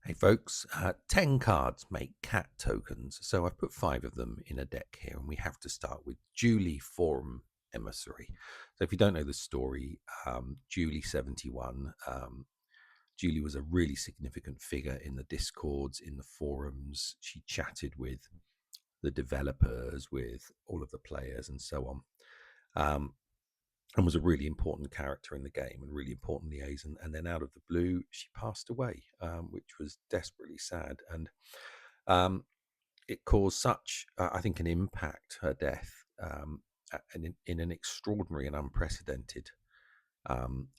Hey folks, 10 cards make cat tokens. So I've put 5 of them in a deck here, and we have to start with Julie Forum Emissary. So if you don't know the story, Julie71, Julie was a really significant figure in the discords, in the forums. She chatted with the developers, with all of the players, and so on. And was a really important character in the game and really important liaison. And then out of the blue, she passed away, which was desperately sad. And it caused such, I think, an impact, her death, in an extraordinary and unprecedented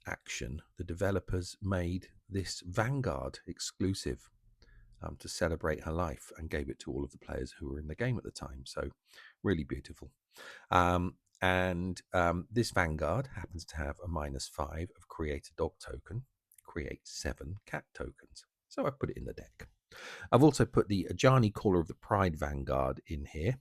action. The developers made this Vanguard exclusive to celebrate her life and gave it to all of the players who were in the game at the time. So, really beautiful. This Vanguard happens to have a -5 of create a dog token, create 7 cat tokens. So I put it in the deck. I've also put the Ajani Caller of the Pride Vanguard in here.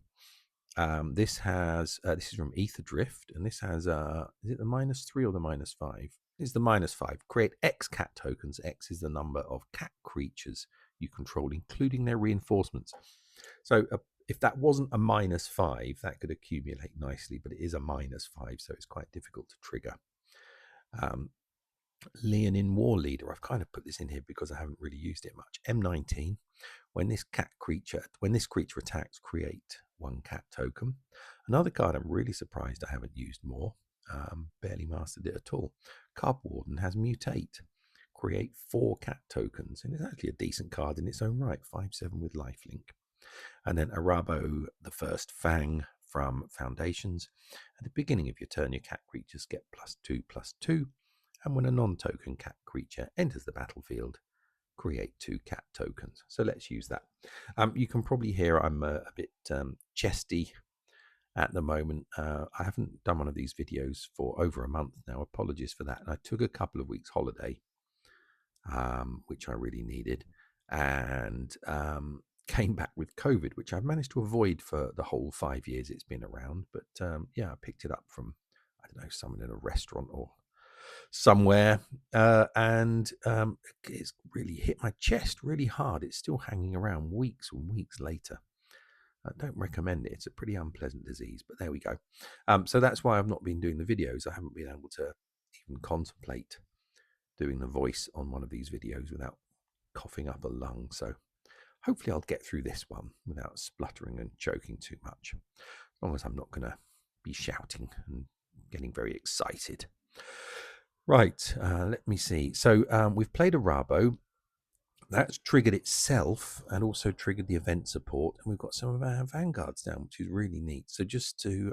This is from Ether Drift, and this has is it the -3 or the -5? It's the -5. Create X cat tokens. X is the number of cat creatures you control, including their reinforcements. So if that wasn't a -5, that could accumulate nicely, but it is a -5, so it's quite difficult to trigger. Leonin War Leader. I've kind of put this in here because I haven't really used it much. M19. When this creature attacks, create 1 cat token. Another card I'm really surprised I haven't used more. Barely mastered it at all. Cub Warden has Mutate. Create 4 cat tokens, and it's actually a decent card in its own right. 5/7 with lifelink. And then Arabo, the first Fang from Foundations. At the beginning of your turn, your cat creatures get +2/+2. And when a non-token cat creature enters the battlefield, create 2 cat tokens. So let's use that. You can probably hear I'm a bit chesty at the moment. I haven't done one of these videos for over a month now. Apologies for that. And I took a couple of weeks holiday, which I really needed, and came back with COVID, which I've managed to avoid for the whole 5 years it's been around. But yeah, I picked it up from, I don't know, someone in a restaurant or somewhere, and it's really hit my chest really hard. It's still hanging around weeks and weeks later. I don't recommend it. It's a pretty unpleasant disease, but there we go. So that's why I've not been doing the videos. I haven't been able to even contemplate doing the voice on one of these videos without coughing up a lung. So hopefully I'll get through this one without spluttering and choking too much, as long as I'm not going to be shouting and getting very excited. Right, let me see. So we've played Arabo. That's triggered itself and also triggered the event support. And we've got some of our Vanguards down, which is really neat. So just to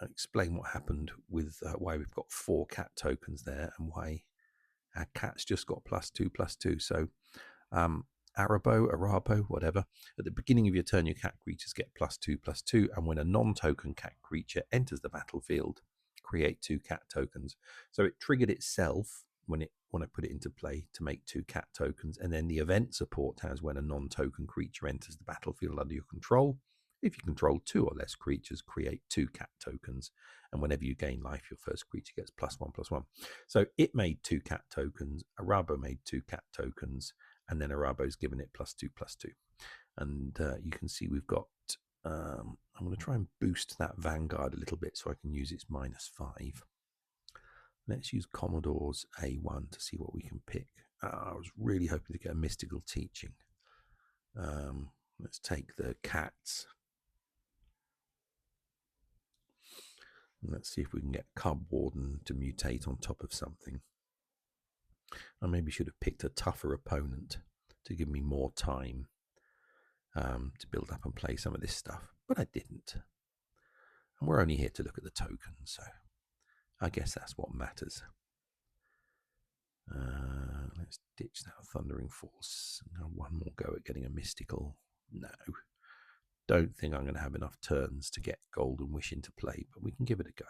explain what happened with why we've got 4 cat tokens there and why our cat's just got +2/+2. So Arabo, whatever. At the beginning of your turn, your cat creatures get +2/+2. And when a non-token cat creature enters the battlefield, create 2 cat tokens. So it triggered itself when I put it into play to make 2 cat tokens, and then the event support has when a non-token creature enters the battlefield under your control. If you control 2 or less creatures, create 2 cat tokens, and whenever you gain life, your first creature gets +1/+1. So it made 2 cat tokens. Arabo made 2 cat tokens, and then Arabo's given it +2/+2. And you can see we've got. I'm going to try and boost that Vanguard a little bit so I can use its -5. Let's use Commodore's A1 to see what we can pick. I was really hoping to get a mystical teaching. Let's take the cats. And let's see if we can get Cub Warden to mutate on top of something. I maybe should have picked a tougher opponent to give me more time to build up and play some of this stuff, but I didn't. And we're only here to look at the tokens, so I guess that's what matters. Let's ditch that Thundering Force. Now one more go at getting a mystical. No. Don't think I'm going to have enough turns to get Golden Wish into play, but we can give it a go.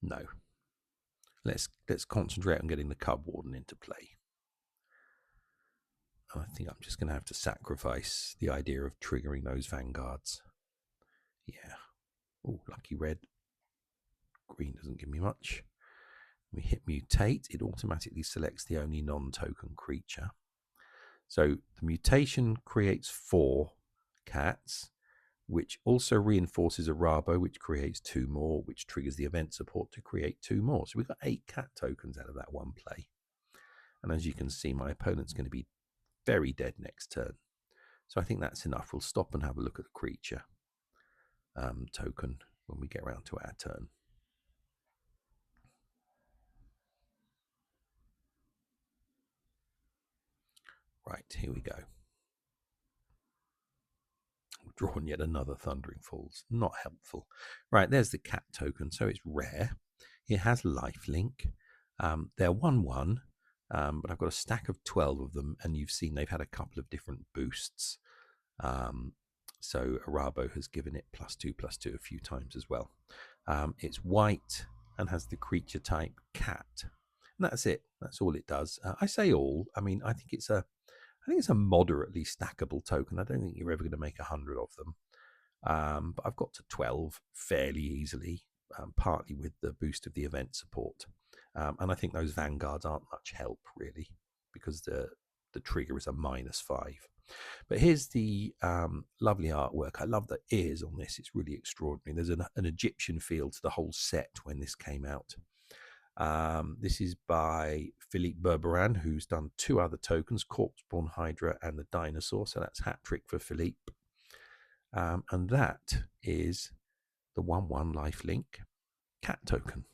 No. Let's concentrate on getting the Cub Warden into play. I think I'm just going to have to sacrifice the idea of triggering those Vanguards. Yeah. Oh, lucky red. Green doesn't give me much. We hit mutate, it automatically selects the only non-token creature. So the mutation creates 4 cats, which also reinforces a Rabo, which creates 2 more, which triggers the event support to create 2 more. So we've got 8 cat tokens out of that one play. And as you can see, my opponent's going to be very dead next turn. So I think that's enough. We'll stop and have a look at the creature token when we get around to our turn. Right, here we go. We've drawn yet another Thundering Falls. Not helpful. Right, there's the cat token. So it's rare. It has lifelink. They're 1/1, but I've got a stack of 12 of them, and you've seen they've had a couple of different boosts. So Arabo has given it +2/+2 a few times as well. It's white and has the creature type cat. And that's it. That's all it does. I say all. I mean, I think it's a moderately stackable token. I don't think you're ever going to make 100 of them. But I've got to 12 fairly easily, partly with the boost of the event support. And I think those vanguards aren't much help, really, because the trigger is a -5. But here's the lovely artwork. I love the ears on this. It's really extraordinary. There's an Egyptian feel to the whole set when this came out. This is by Philippe Berberan, who's done 2 other tokens, Corpseborn Hydra and the Dinosaur. So that's hat trick for Philippe. And that is the 1/1 lifelink cat token.